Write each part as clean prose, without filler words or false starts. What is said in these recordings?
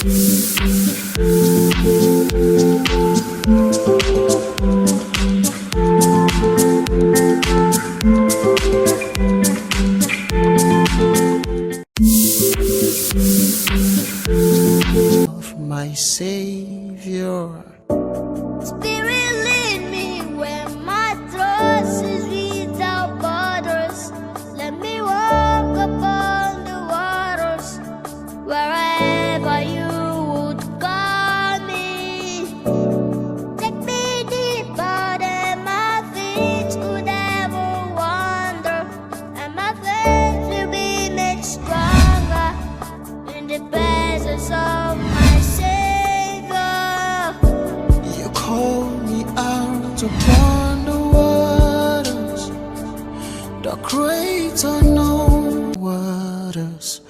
Of my Savior. Spirit, lead me where my trust is without borders. Let me walk upon the waters wherever you would call me. Take me deeper than my feet could ever wander, and my faith will be made stronger in the presence of my Savior. You call me out upon the waters, the great unknown waters,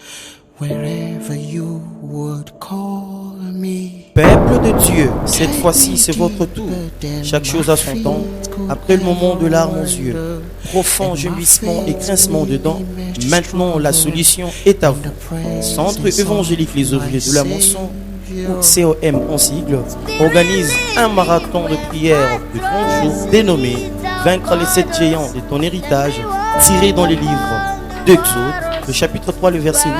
wherever you would call me. Peuple de Dieu, cette fois-ci c'est votre tour. Chaque chose a son temps. Après le moment de larmes aux yeux, profond gémissement et grincement de dents, maintenant la solution est à vous. Centre évangélique Les Ouvriers de la Moisson, ou COM en sigle, organise un marathon de prière de 30 jours dénommé Vaincre les 7 géants de ton héritage, tiré dans les livres d'Exode, le chapitre 3, le verset 8.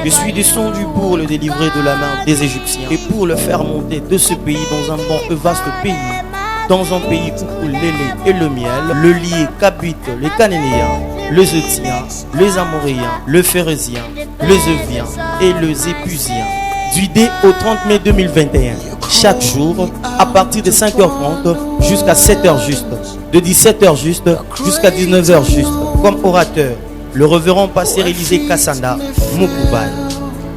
Je suis descendu pour le délivrer de la main des Égyptiens et pour le faire monter de ce pays dans un bon et vaste pays, dans un pays où coule le lait et le miel, le lier qu'habitent les Cananéens, les Étiens, les Amoréens, les Phérésiens, les Euviens et les Épusiens. Du 2 au 30 mai 2021, chaque jour, à partir de 5h30 jusqu'à 7h juste, de 17h juste jusqu'à 19h juste, comme orateur, le révérend pasteur Élisée Kassanda Moukoubaye.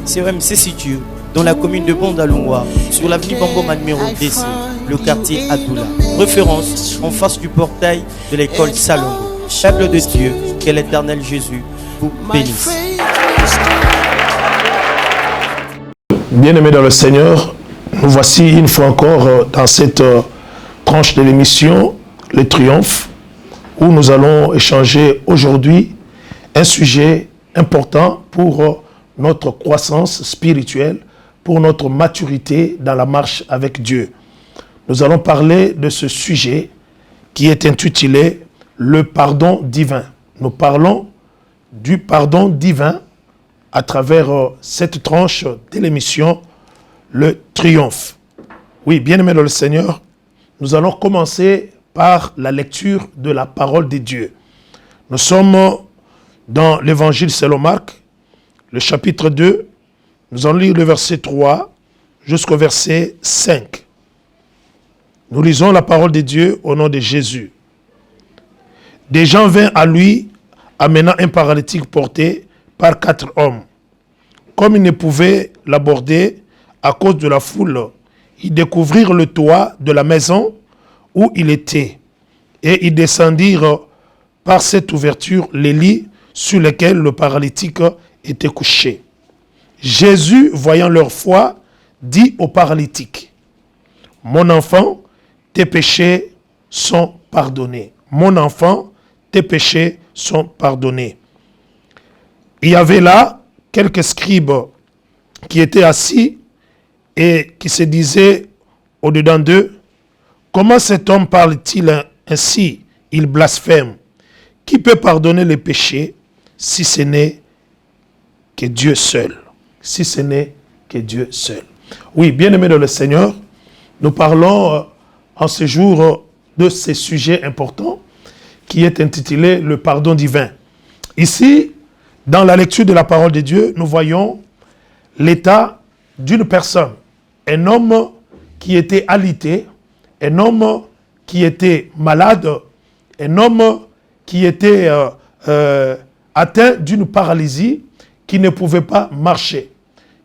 COM se situe dans la commune de Bondalungwa, sur l'avenue Bangoma numéro 10, le quartier Adoula. Référence en face du portail de l'école Salongo. Peuple de Dieu, que l'Éternel Jésus vous bénisse. Bien-aimés dans le Seigneur, nous voici une fois encore dans cette tranche de l'émission, Le Triomphe, où nous allons échanger aujourd'hui un sujet important pour notre croissance spirituelle, pour notre maturité dans la marche avec Dieu. Nous allons parler de ce sujet qui est intitulé « Le pardon divin ». Nous parlons du pardon divin à travers cette tranche de l'émission « Le Triomphe ». Oui, bien-aimés dans le Seigneur, nous allons commencer par la lecture de la parole de Dieu. Nous sommes dans l'évangile selon Marc, le chapitre 2. Nous allons lire le verset 3 jusqu'au verset 5. Nous lisons la parole de Dieu au nom de Jésus. Des gens vinrent à lui, amenant un paralytique porté par 4 hommes. Comme ils ne pouvaient l'aborder à cause de la foule, ils découvrirent le toit de la maison où il était, et ils descendirent par cette ouverture les lits sur lesquels le paralytique était couché. Jésus, voyant leur foi, dit au paralytique, « Mon enfant, tes péchés sont pardonnés. Mon enfant, tes péchés sont pardonnés. » Il y avait là quelques scribes qui étaient assis et qui se disaient au-dedans d'eux, « Comment cet homme parle-t-il ainsi? Il blasphème. Qui peut pardonner les péchés si ce n'est que Dieu seul? » Si ce n'est que Dieu seul. Oui, bien-aimés dans le Seigneur, nous parlons en ce jour de ce sujet important qui est intitulé « Le pardon divin ». Ici, dans la lecture de la parole de Dieu, nous voyons l'état d'une personne, un homme qui était alité, un homme qui était malade, un homme qui était atteint d'une paralysie, qui ne pouvait pas marcher,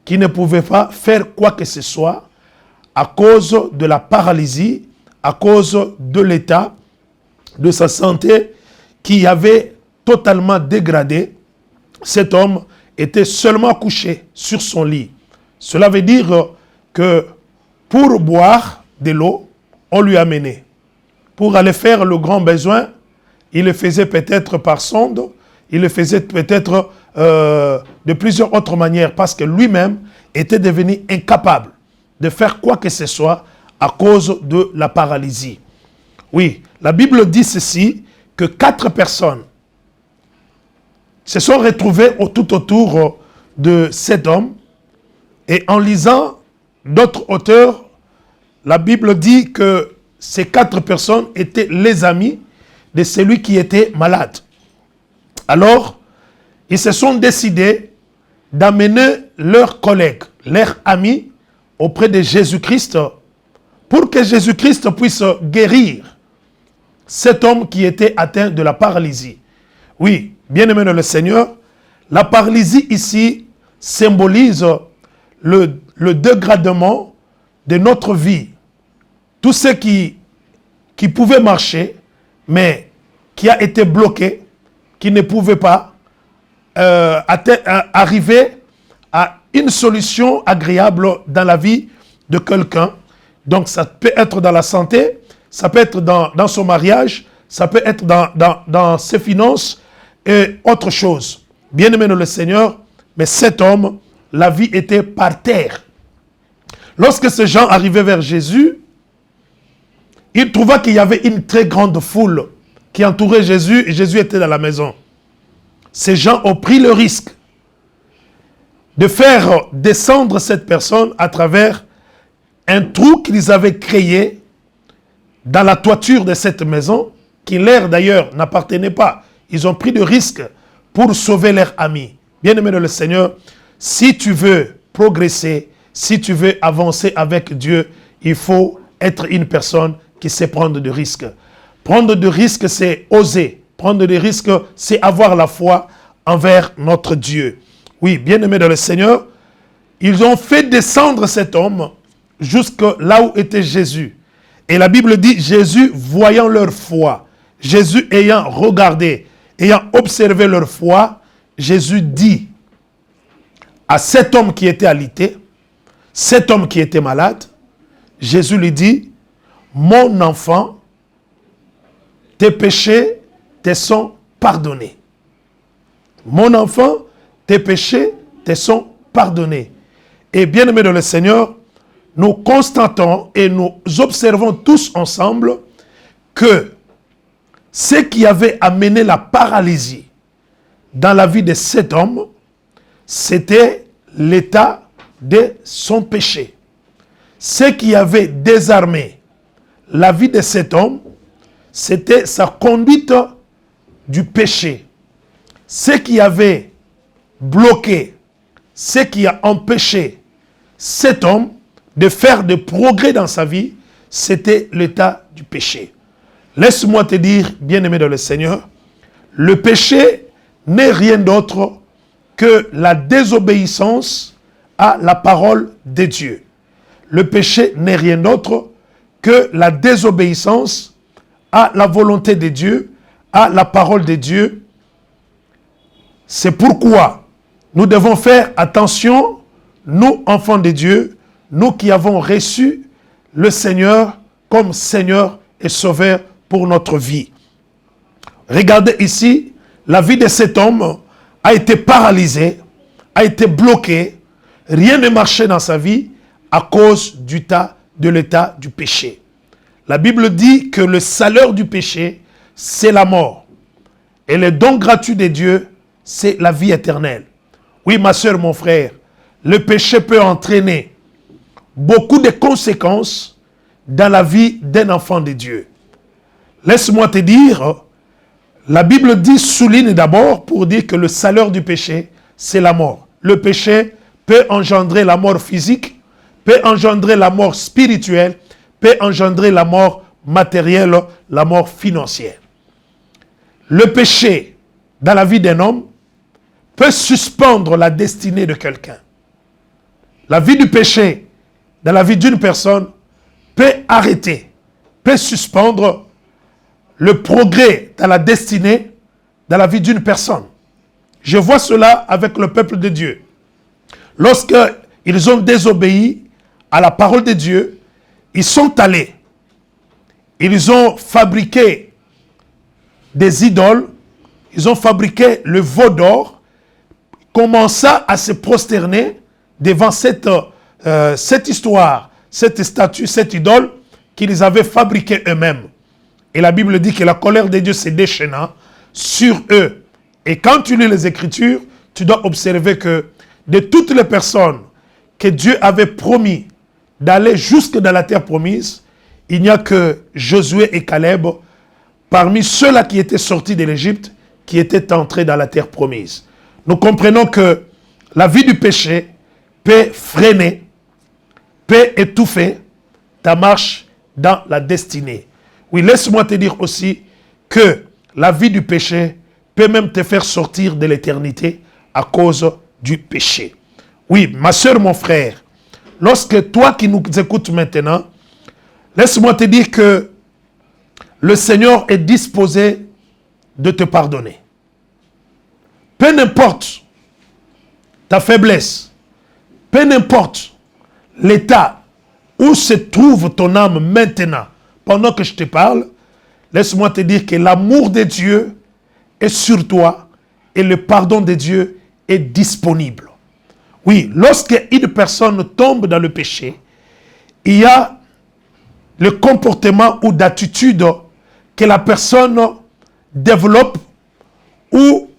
qui ne pouvait pas faire quoi que ce soit à cause de la paralysie, à cause de l'état de sa santé qui avait totalement dégradé. Cet homme était seulement couché sur son lit. Cela veut dire que pour boire de l'eau, on lui amenait. Pour aller faire le grand besoin, il le faisait peut-être par sonde, il le faisait peut-être de plusieurs autres manières parce que lui-même, était devenu incapable de faire quoi que ce soit à cause de la paralysie. Oui, la Bible dit ceci, que 4 personnes se sont retrouvées tout autour de cet homme. Et en lisant d'autres auteurs, la Bible dit que ces 4 personnes étaient les amis de celui qui était malade. Alors, ils se sont décidés d'amener leurs collègues, leurs amis, auprès de Jésus-Christ, pour que Jésus-Christ puisse guérir cet homme qui était atteint de la paralysie. Oui, bien-aimé dans le Seigneur, la paralysie ici symbolise le dégradement de notre vie. Tout ce qui pouvait marcher, mais qui a été bloqué, qui ne pouvait pas arriver à une solution agréable dans la vie de quelqu'un. Donc ça peut être dans la santé, ça peut être dans son mariage, ça peut être dans ses finances et autre chose. Bien-aimé dans le Seigneur, mais cet homme, la vie était par terre. Lorsque ces gens arrivaient vers Jésus, il trouva qu'il y avait une très grande foule qui entourait Jésus et Jésus était dans la maison. Ces gens ont pris le risque de faire descendre cette personne à travers un trou qu'ils avaient créé dans la toiture de cette maison, qui l'air d'ailleurs n'appartenait pas. Ils ont pris le risque pour sauver leur ami. Bien-aimé dans le Seigneur, si tu veux progresser, si tu veux avancer avec Dieu, il faut être une personne qui sait prendre des risques. Prendre des risques, c'est oser. Prendre des risques, c'est avoir la foi envers notre Dieu. Oui, bien-aimé dans le Seigneur, ils ont fait descendre cet homme jusque là où était Jésus. Et la Bible dit, Jésus voyant leur foi, Jésus ayant regardé, ayant observé leur foi, Jésus dit à cet homme qui était alité, cet homme qui était malade, Jésus lui dit, mon enfant, tes péchés te sont pardonnés. Mon enfant, tes péchés te sont pardonnés. Et bien aimé dans le Seigneur, nous constatons et nous observons tous ensemble que ce qui avait amené la paralysie dans la vie de cet homme, c'était l'état de son péché. Ce qui avait désarmé la vie de cet homme, c'était sa conduite du péché. Ce qui avait bloqué, ce qui a empêché cet homme de faire des progrès dans sa vie, c'était l'état du péché. Laisse-moi te dire, bien-aimé dans le Seigneur, le péché n'est rien d'autre que la désobéissance à la parole de Dieu. Le péché n'est rien d'autre que la désobéissance à la volonté de Dieu, à la parole de Dieu. C'est pourquoi nous devons faire attention, nous, enfants de Dieu, nous qui avons reçu le Seigneur comme Seigneur et Sauveur pour notre vie. Regardez ici, la vie de cet homme a été paralysée, a été bloquée, rien ne marchait dans sa vie à cause de l'état du péché. La Bible dit que le salaire du péché, c'est la mort. Et le don gratuit de Dieu, c'est la vie éternelle. Oui, ma soeur, mon frère, le péché peut entraîner beaucoup de conséquences dans la vie d'un enfant de Dieu. Laisse-moi te dire, la Bible souligne d'abord pour dire que le salaire du péché, c'est la mort. Le péché peut engendrer la mort physique, peut engendrer la mort spirituelle, peut engendrer la mort matérielle, la mort financière. Le péché dans la vie d'un homme peut suspendre la destinée de quelqu'un. La vie du péché dans la vie d'une personne peut arrêter, peut suspendre le progrès dans la destinée dans la vie d'une personne. Je vois cela avec le peuple de Dieu. Lorsqu'ils ont désobéi à la parole de Dieu, ils sont allés, ils ont fabriqué des idoles, ils ont fabriqué le veau d'or, commença à se prosterner devant cette histoire, cette statue, cette idole qu'ils avaient fabriquée eux-mêmes. Et la Bible dit que la colère de Dieu se déchaîna sur eux. Et quand tu lis les Écritures, tu dois observer que de toutes les personnes que Dieu avait promis d'aller jusque dans la terre promise, il n'y a que Josué et Caleb, parmi ceux-là qui étaient sortis de l'Égypte, qui étaient entrés dans la terre promise. Nous comprenons que la vie du péché peut freiner, peut étouffer ta marche dans la destinée. Oui, laisse-moi te dire aussi que la vie du péché peut même te faire sortir de l'éternité à cause du péché. Oui, ma soeur, mon frère, lorsque toi qui nous écoutes maintenant, laisse-moi te dire que le Seigneur est disposé de te pardonner. Peu n'importe ta faiblesse, peu n'importe l'état où se trouve ton âme maintenant, pendant que je te parle, laisse-moi te dire que l'amour de Dieu est sur toi et le pardon de Dieu est disponible. Oui, lorsque une personne tombe dans le péché, il y a le comportement ou d'attitude que la personne développe ou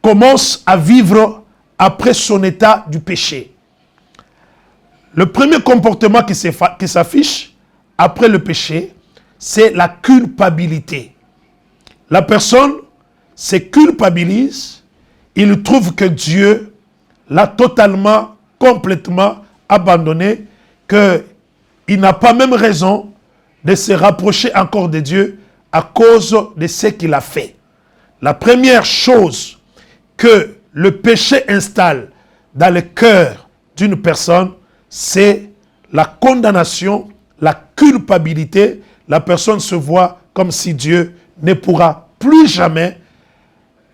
commence à vivre après son état du péché. Le premier comportement qui s'affiche après le péché, c'est la culpabilité. La personne se culpabilise, il trouve que Dieu l'a totalement, complètement abandonné, qu'il n'a pas même raison de se rapprocher encore de Dieu à cause de ce qu'il a fait. La première chose que le péché installe dans le cœur d'une personne, c'est la condamnation, la culpabilité. La personne se voit comme si Dieu ne pourra plus jamais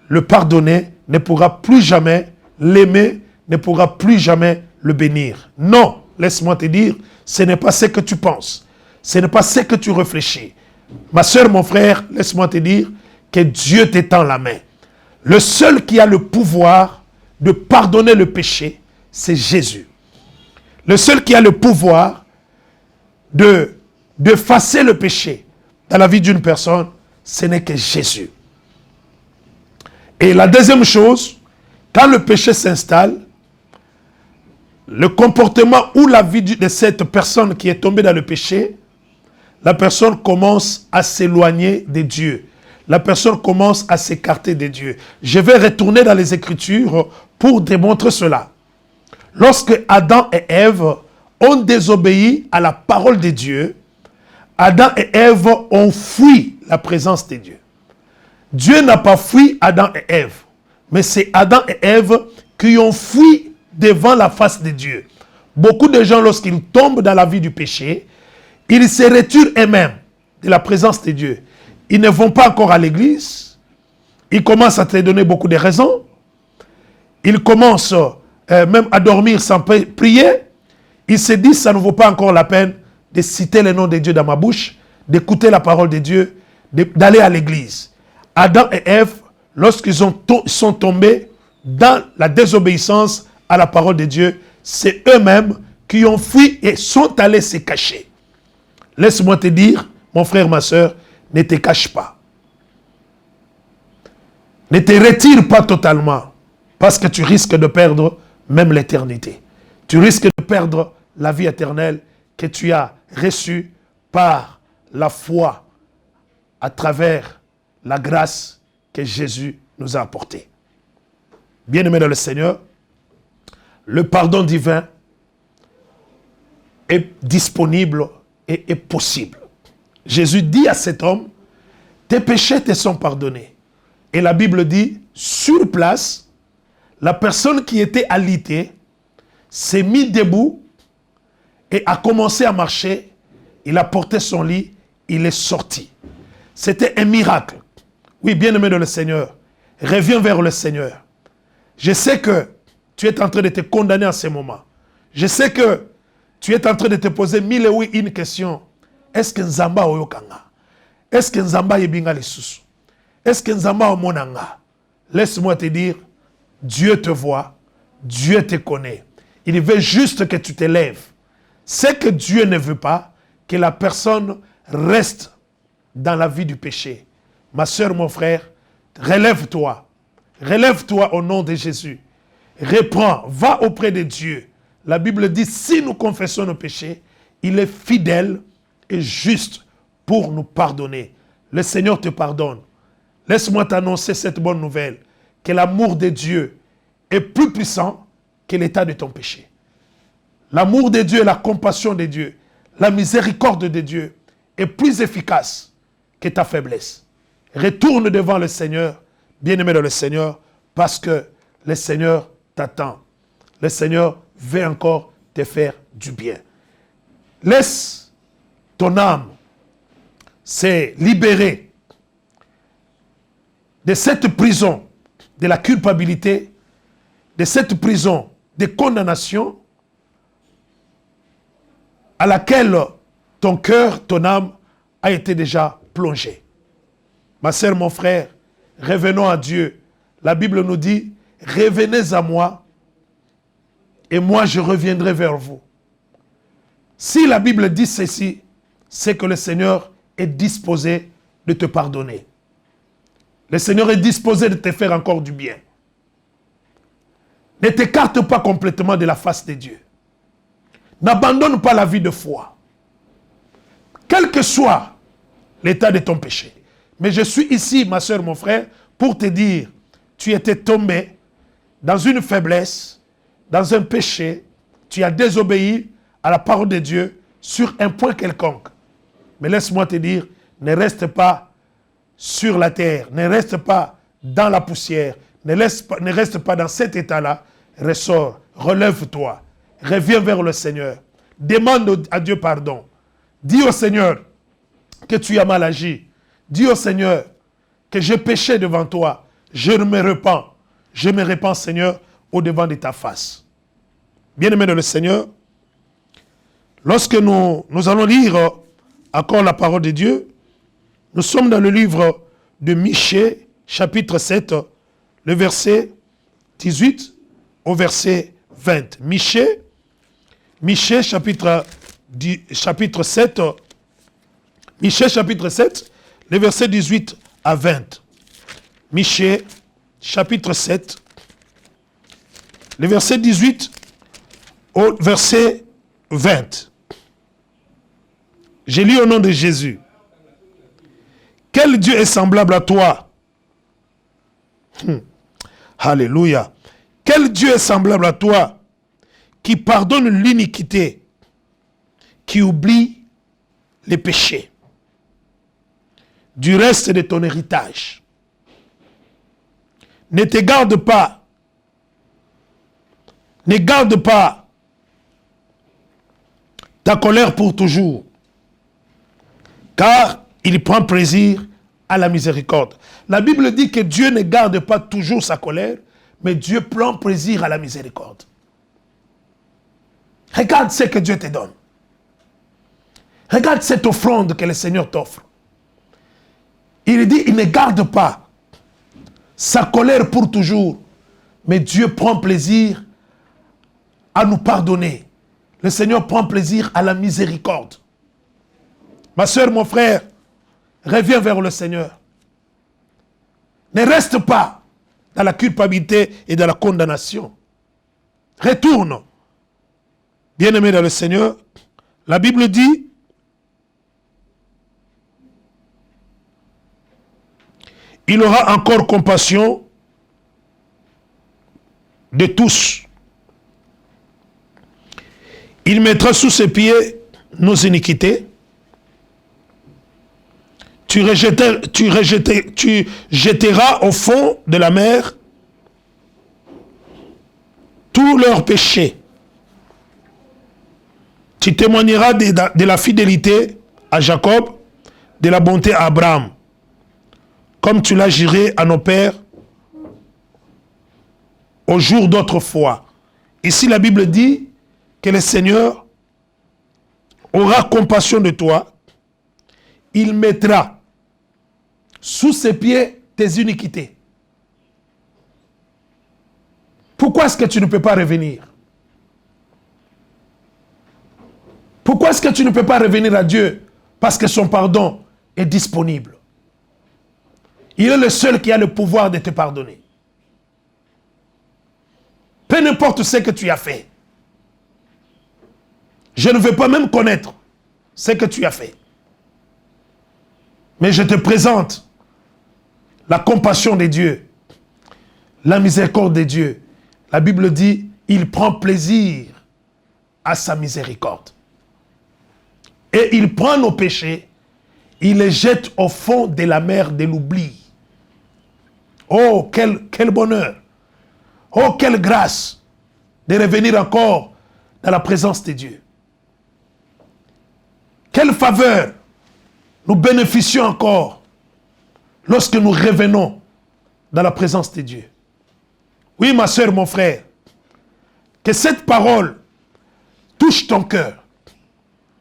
le pardonner, ne pourra plus jamais l'aimer, ne pourra plus jamais le bénir. Non, laisse-moi te dire, ce n'est pas ce que tu penses. Ce n'est pas ce que tu réfléchis. Ma soeur, mon frère, laisse-moi te dire que Dieu t'étend la main. Le seul qui a le pouvoir de pardonner le péché, c'est Jésus. Le seul qui a le pouvoir d'effacer le péché dans la vie d'une personne, ce n'est que Jésus. Et la deuxième chose, quand le péché s'installe, le comportement ou la vie de cette personne qui est tombée dans le péché, la personne commence à s'éloigner de Dieu. La personne commence à s'écarter de Dieu. Je vais retourner dans les Écritures pour démontrer cela. Lorsque Adam et Ève ont désobéi à la parole de Dieu, Adam et Ève ont fui la présence de Dieu. Dieu n'a pas fui Adam et Ève, mais c'est Adam et Ève qui ont fui devant la face de Dieu. Beaucoup de gens, lorsqu'ils tombent dans la vie du péché, ils se retirent eux-mêmes de la présence de Dieu. Ils ne vont pas encore à l'église. Ils commencent à te donner beaucoup de raisons. Ils commencent même à dormir sans prier. Ils se disent, ça ne vaut pas encore la peine de citer le nom de Dieu dans ma bouche, d'écouter la parole de Dieu, d'aller à l'église. Adam et Ève, lorsqu'ils sont tombés dans la désobéissance à la parole de Dieu, c'est eux-mêmes qui ont fui et sont allés se cacher. Laisse-moi te dire, mon frère, ma soeur, ne te cache pas. Ne te retire pas totalement, parce que tu risques de perdre même l'éternité. Tu risques de perdre la vie éternelle que tu as reçue par la foi à travers la grâce que Jésus nous a apportée. Bien-aimés dans le Seigneur, le pardon divin est disponible et est possible. Jésus dit à cet homme, tes péchés te sont pardonnés. Et la Bible dit, sur place, la personne qui était alitée s'est mise debout et a commencé à marcher. Il a porté son lit, il est sorti. C'était un miracle. Oui, bien-aimé de le Seigneur, reviens vers le Seigneur. Je sais que tu es en train de te condamner en ce moment. Je sais que tu es en train de te poser mille et oui une question. Est-ce que Nzamba oyokanga? Est-ce que Nzamba yebinga lisusu? Est-ce que Nzamba omonanga? Laisse-moi te dire, Dieu te voit, Dieu te connaît. Il veut juste que tu te lèves. C'est que Dieu ne veut pas que la personne reste dans la vie du péché. Ma soeur, mon frère, relève-toi. Relève-toi au nom de Jésus. Reprends, va auprès de Dieu. La Bible dit, si nous confessons nos péchés, il est fidèle et juste pour nous pardonner. Le Seigneur te pardonne. Laisse-moi t'annoncer cette bonne nouvelle, que l'amour de Dieu est plus puissant que l'état de ton péché. L'amour de Dieu et la compassion de Dieu, la miséricorde de Dieu est plus efficace que ta faiblesse. Retourne devant le Seigneur, bien-aimé dans le Seigneur, parce que le Seigneur t'attend. Le Seigneur veut encore te faire du bien. Laisse ton âme se libérer de cette prison de la culpabilité, de cette prison de condamnation à laquelle ton cœur, ton âme a été déjà plongé. Ma sœur, mon frère, revenons à Dieu. La Bible nous dit, revenez à moi et moi je reviendrai vers vous. Si la Bible dit ceci, c'est que le Seigneur est disposé de te pardonner. Le Seigneur est disposé de te faire encore du bien. Ne t'écarte pas complètement de la face de Dieu. N'abandonne pas la vie de foi. Quel que soit l'état de ton péché. Mais je suis ici, ma soeur, mon frère, pour te dire, tu étais tombé dans une faiblesse, dans un péché, tu as désobéi à la parole de Dieu sur un point quelconque. Mais laisse-moi te dire, ne reste pas sur la terre, ne reste pas dans la poussière, ne reste pas dans cet état-là. Ressors, relève-toi, reviens vers le Seigneur, demande à Dieu pardon. Dis au Seigneur que tu as mal agi. Dis au Seigneur que j'ai péché devant toi. Je me repens, Seigneur, au devant de ta face. Bien-aimés dans le Seigneur, lorsque nous allons lire encore la parole de Dieu, nous sommes dans le livre de Michée, chapitre 7, le verset 18 au verset 20. Michée, chapitre 7, Michée, chapitre 7, le verset 18 à 20. Michée, chapitre 7, le verset 18 au verset 20. J'ai lu au nom de Jésus. Quel Dieu est semblable à toi? Alléluia. Quel Dieu est semblable à toi qui pardonne l'iniquité, qui oublie les péchés du reste de ton héritage. Ne te garde pas. Ne garde pas ta colère pour toujours, car il prend plaisir à la miséricorde. La Bible dit que Dieu ne garde pas toujours sa colère, mais Dieu prend plaisir à la miséricorde. Regarde ce que Dieu te donne. Regarde cette offrande que le Seigneur t'offre. Il dit, il ne garde pas sa colère pour toujours, mais Dieu prend plaisir à nous pardonner. Le Seigneur prend plaisir à la miséricorde. Ma soeur, mon frère, reviens vers le Seigneur. Ne reste pas dans la culpabilité et dans la condamnation. Retourne. Bien-aimé dans le Seigneur, la Bible dit, il aura encore compassion de tous. Il mettra sous ses pieds nos iniquités. Tu jetteras au fond de la mer tous leurs péchés. Tu témoigneras de la fidélité à Jacob, de la bonté à Abraham, comme tu l'as juré à nos pères au jour d'autrefois. Ici, la Bible dit que le Seigneur aura compassion de toi. Il mettra sous ses pieds tes iniquités. Pourquoi est-ce que tu ne peux pas revenir? Pourquoi est-ce que tu ne peux pas revenir à Dieu? Parce que son pardon est disponible. Il est le seul qui a le pouvoir de te pardonner. Peu importe ce que tu as fait. Je ne veux pas même connaître ce que tu as fait. Mais je te présente la compassion de Dieu, la miséricorde de Dieu. La Bible dit, il prend plaisir à sa miséricorde. Et il prend nos péchés, il les jette au fond de la mer de l'oubli. Oh, quel bonheur! Oh, quelle grâce de revenir encore dans la présence de Dieu. Quelle faveur nous bénéficions encore lorsque nous revenons dans la présence de Dieu. Oui, ma soeur, mon frère, que cette parole touche ton cœur.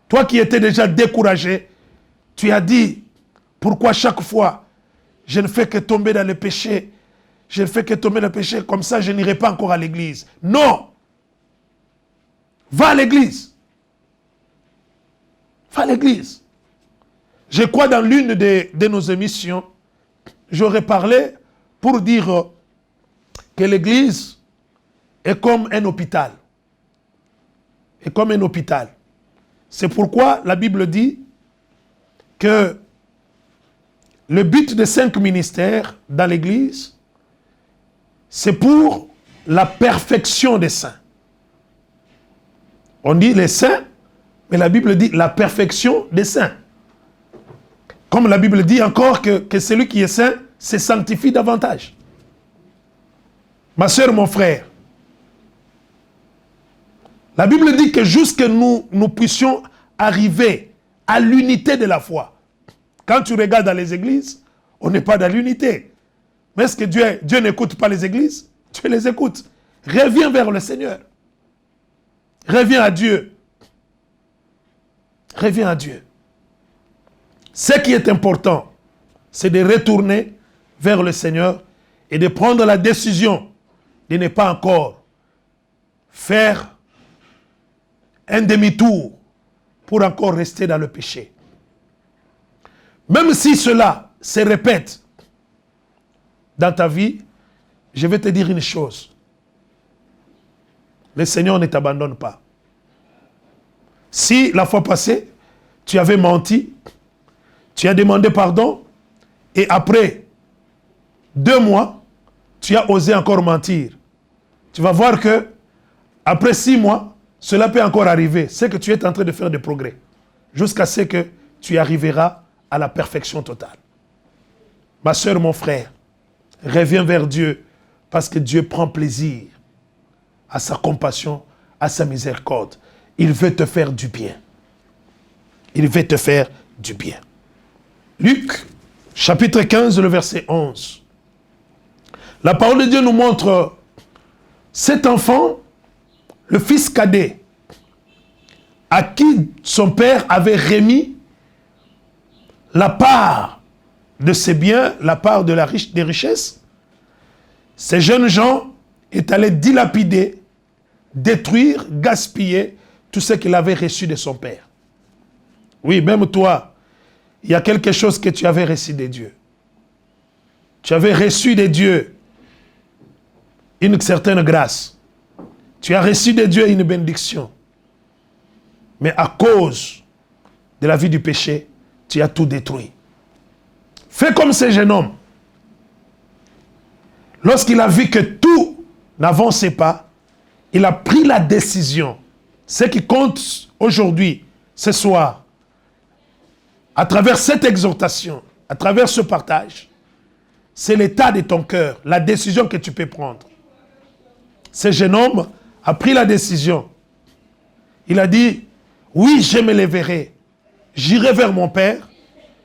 Toi qui étais déjà découragé, tu as dit, pourquoi chaque fois je ne fais que tomber dans le péché, je ne fais que tomber dans le péché, comme ça je n'irai pas encore à l'église. Non! Va à l'église. Va à l'église. Je crois dans l'une de nos émissions, j'aurais parlé pour dire que l'église est comme un hôpital. Est comme un hôpital. C'est pourquoi la Bible dit que le but des 5 ministères dans l'église, c'est pour la perfection des saints. On dit les saints, mais la Bible dit la perfection des saints. Comme la Bible dit encore que celui qui est saint se sanctifie davantage. Ma soeur, mon frère, la Bible dit que jusque nous puissions arriver à l'unité de la foi. Quand tu regardes dans les églises, on n'est pas dans l'unité. Mais est-ce que Dieu n'écoute pas les églises? Dieu les écoute. Reviens vers le Seigneur. Reviens à Dieu. Reviens à Dieu. Ce qui est important, c'est de retourner vers le Seigneur et de prendre la décision de ne pas encore faire un demi-tour pour encore rester dans le péché. Même si cela se répète dans ta vie, je vais te dire une chose. Le Seigneur ne t'abandonne pas. Si la fois passée, tu avais menti, tu as demandé pardon, et après 2 mois, tu as osé encore mentir. Tu vas voir que après 6 mois, cela peut encore arriver. C'est que tu es en train de faire des progrès. Jusqu'à ce que tu arriveras à la perfection totale. Ma soeur, mon frère, reviens vers Dieu parce que Dieu prend plaisir à sa compassion, à sa miséricorde. Il veut te faire du bien. Il veut te faire du bien. Luc, chapitre 15, le verset 11. La parole de Dieu nous montre cet enfant, le fils cadet, à qui son père avait remis la part de ses biens, la part de des richesses. Ces jeunes gens est allé dilapider, détruire, gaspiller tout ce qu'il avait reçu de son père. Oui, même toi, il y a quelque chose que tu avais reçu de Dieu. Tu avais reçu de Dieu une certaine grâce. Tu as reçu de Dieu une bénédiction. Mais à cause de la vie du péché, tu as tout détruit. Fais comme ce jeune homme. Lorsqu'il a vu que tout n'avançait pas, il a pris la décision. Ce qui compte aujourd'hui, ce soir, à travers cette exhortation, à travers ce partage, c'est l'état de ton cœur, la décision que tu peux prendre. Ce jeune homme a pris la décision. Il a dit, oui, je me lèverai. J'irai vers mon père.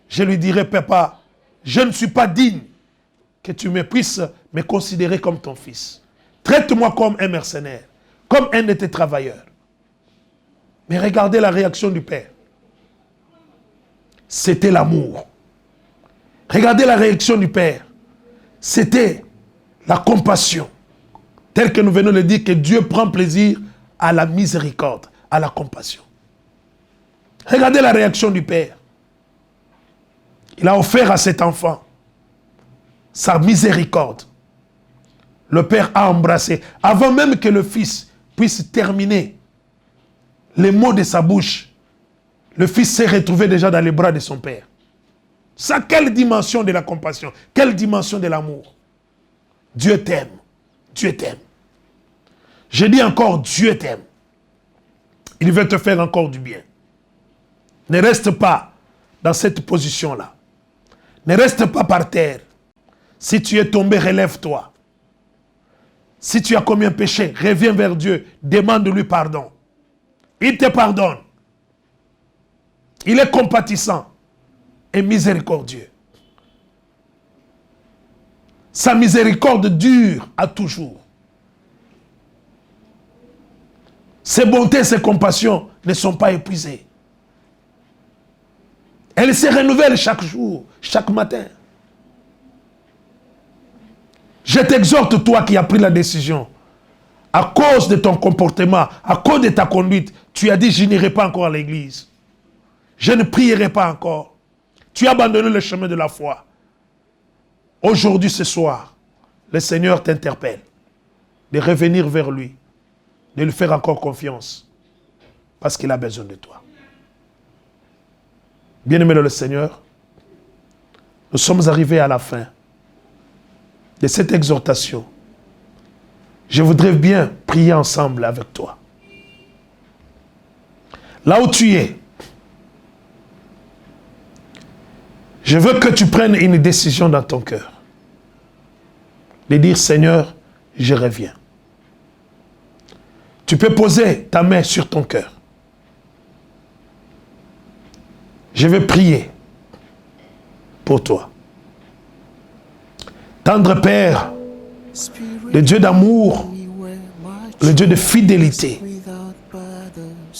Je lui dirai, papa, je ne suis pas digne que tu me puisses me considérer comme ton fils. Traite-moi comme un mercenaire, comme un de tes travailleurs. Mais regardez la réaction du père. C'était l'amour. Regardez la réaction du père. C'était la compassion. Tel que nous venons de dire que Dieu prend plaisir à la miséricorde, à la compassion. Regardez la réaction du père. Il a offert à cet enfant sa miséricorde. Le père a embrassé. Avant même que le fils puisse terminer les mots de sa bouche, le fils s'est retrouvé déjà dans les bras de son père. Ça, quelle dimension de la compassion, quelle dimension de l'amour. Dieu t'aime. Dieu t'aime. Je dis encore, Dieu t'aime. Il veut te faire encore du bien. Ne reste pas dans cette position-là. Ne reste pas par terre. Si tu es tombé, relève-toi. Si tu as commis un péché, reviens vers Dieu. Demande-lui pardon. Il te pardonne. Il est compatissant et miséricordieux. Sa miséricorde dure à toujours. Ses bontés et ses compassions ne sont pas épuisées. Elles se renouvellent chaque jour, chaque matin. Je t'exhorte, toi qui as pris la décision, à cause de ton comportement, à cause de ta conduite, tu as dit, je n'irai pas encore à l'église. Je ne prierai pas encore. Tu as abandonné le chemin de la foi. Aujourd'hui, ce soir, le Seigneur t'interpelle de revenir vers lui, de lui faire encore confiance, parce qu'il a besoin de toi. Bien-aimé dans le Seigneur, nous sommes arrivés à la fin de cette exhortation. Je voudrais bien prier ensemble avec toi. Là où tu es, je veux que tu prennes une décision dans ton cœur. De dire, Seigneur, je reviens. Tu peux poser ta main sur ton cœur. Je vais prier pour toi. Tendre Père, le Dieu d'amour, le Dieu de fidélité.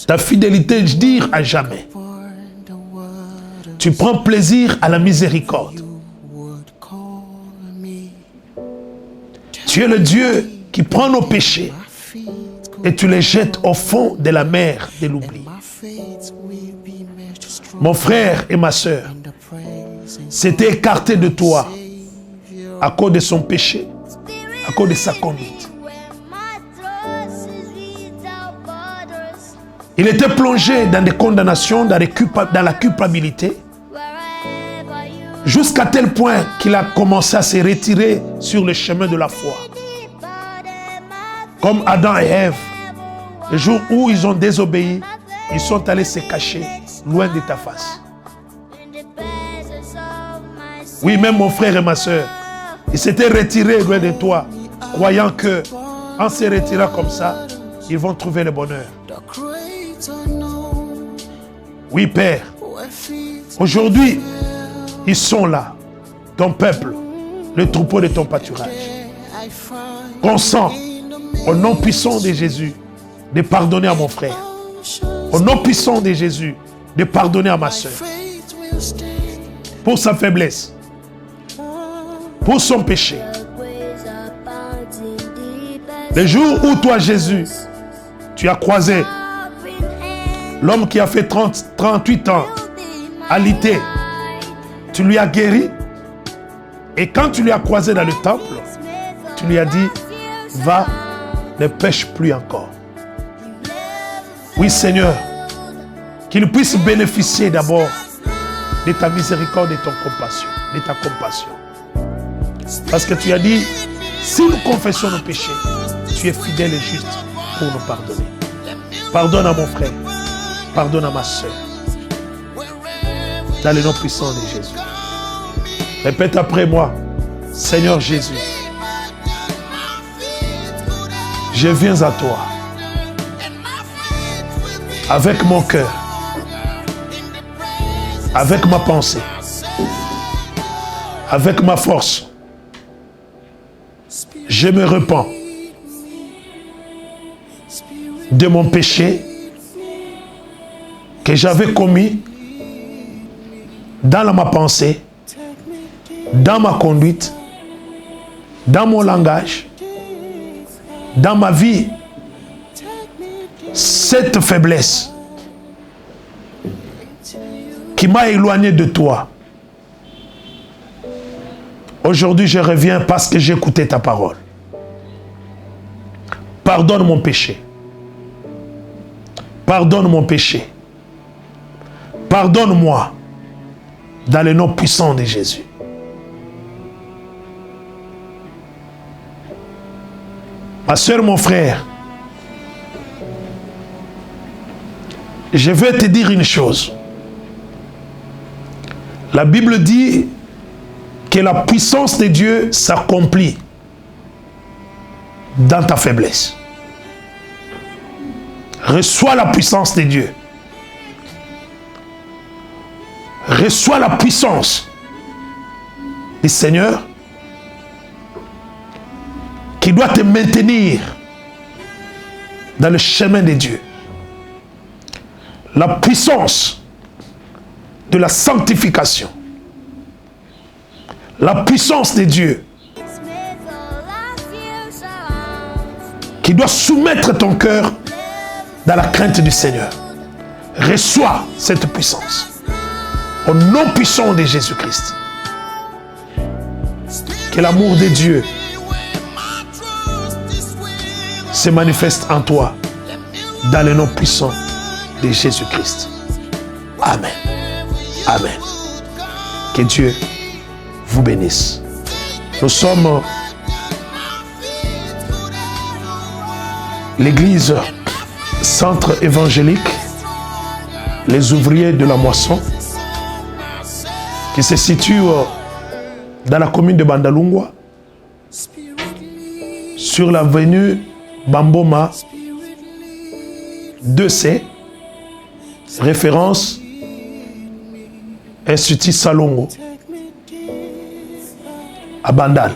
Ta fidélité dure à jamais. Tu prends plaisir à la miséricorde. Tu es le Dieu qui prend nos péchés et tu les jettes au fond de la mer de l'oubli. Mon frère et ma sœur s'étaient écartés de toi à cause de son péché, à cause de sa conduite. Il était plongé dans des condamnations, dans la culpabilité, jusqu'à tel point qu'il a commencé à se retirer sur le chemin de la foi. Comme Adam et Ève, le jour où ils ont désobéi, ils sont allés se cacher loin de ta face. Oui, même mon frère et ma soeur, ils s'étaient retirés loin de toi, croyant que en se retirant comme ça, ils vont trouver le bonheur. Oui, Père, aujourd'hui, ils sont là, ton peuple, le troupeau de ton pâturage. Consens, au nom puissant de Jésus, de pardonner à mon frère. Au nom puissant de Jésus, de pardonner à ma soeur. Pour sa faiblesse, pour son péché. Le jour où toi, Jésus, tu as croisé l'homme qui a fait 38 ans à l'ité, tu lui as guéri. Et quand tu lui as croisé dans le temple, tu lui as dit, va, ne pêche plus encore. Oui, Seigneur, qu'il puisse bénéficier d'abord de ta miséricorde et de ta compassion. Parce que tu as dit, si nous confessons nos péchés, tu es fidèle et juste pour nous pardonner. Pardonne à mon frère, pardonne à ma soeur. Dans le nom puissant de Jésus. Répète après moi, Seigneur Jésus, je viens à toi avec mon cœur, avec ma pensée, avec ma force. Je me repens de mon péché que j'avais commis dans ma pensée, dans ma conduite, dans mon langage, dans ma vie. Cette faiblesse, qui m'a éloigné de toi. Aujourd'hui, je reviens parce que j'ai écouté ta parole. Pardonne mon péché. Pardonne mon péché. Pardonne-moi dans le nom puissant de Jésus. Ma soeur, mon frère, je vais te dire une chose. La Bible dit que la puissance de Dieu s'accomplit dans ta faiblesse. Reçois la puissance de Dieu. Reçois la puissance du Seigneur qui doit te maintenir dans le chemin de Dieu. La puissance de la sanctification. La puissance de Dieu qui doit soumettre ton cœur dans la crainte du Seigneur. Reçois cette puissance au nom puissant de Jésus-Christ. Que l'amour de Dieu se manifeste en toi dans le nom puissant de Jésus-Christ. Amen. Amen. Que Dieu vous bénisse. Nous sommes l'église centre évangélique, les ouvriers de la moisson, qui se situe dans la commune de Bandalungwa, sur l'avenue Bamboma 2C, référence Institut Salongo, à Bandal.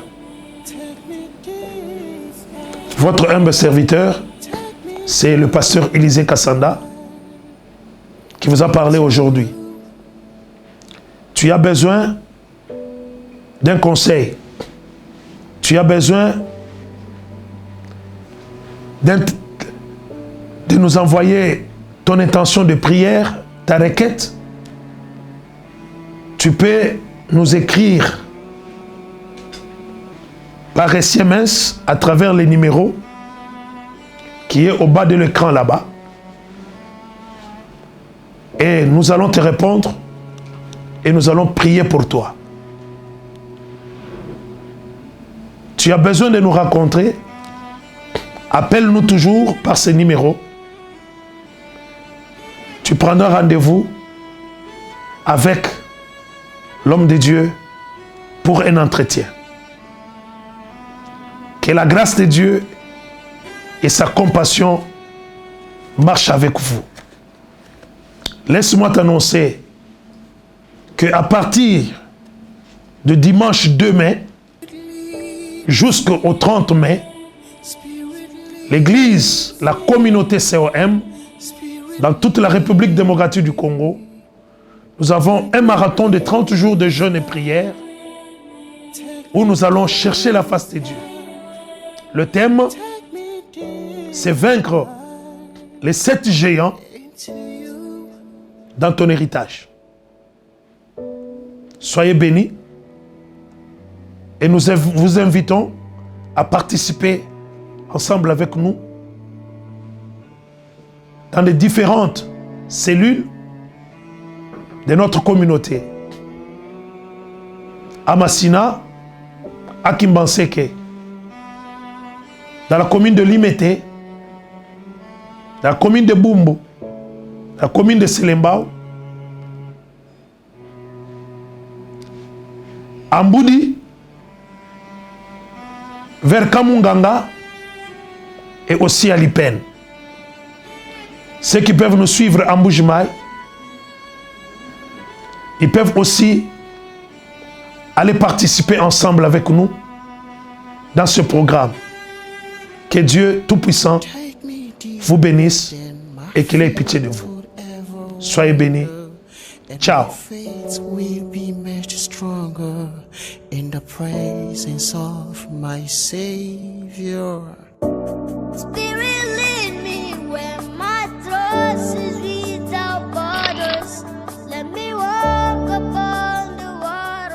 Votre humble serviteur, c'est le pasteur Élisée Kassanda qui vous a parlé aujourd'hui. Tu as besoin d'un conseil. Tu as besoin de nous envoyer ton intention de prière, ta requête. Tu peux nous écrire par SMS à travers les numéros qui est au bas de l'écran là-bas. Et nous allons te répondre et nous allons prier pour toi. Tu as besoin de nous rencontrer, appelle-nous toujours par ces numéros. Tu prendras rendez-vous avec l'homme de Dieu pour un entretien. Que la grâce de Dieu et sa compassion marchent avec vous. Laisse-moi t'annoncer qu'à partir de dimanche 2 mai jusqu'au 30 mai, l'Église, la communauté COM, dans toute la République démocratique du Congo, nous avons un marathon de 30 jours de jeûne et prière où nous allons chercher la face de Dieu. Le thème, c'est vaincre les 7 géants dans ton héritage. Soyez bénis et nous vous invitons à participer ensemble avec nous dans les différentes cellules de notre communauté. À Massina, à Kimbanseke, dans la commune de Limete, dans la commune de Bumbu, dans la commune de Selembao, à Mboudi, vers Kamunganga et aussi à Lipen. Ceux qui peuvent nous suivre à Mboujmaï, ils peuvent aussi aller participer ensemble avec nous dans ce programme. Que Dieu Tout-Puissant vous bénisse et qu'il ait pitié de vous. Soyez bénis. Ciao. Will be much stronger in the presence of my Savior. Spirit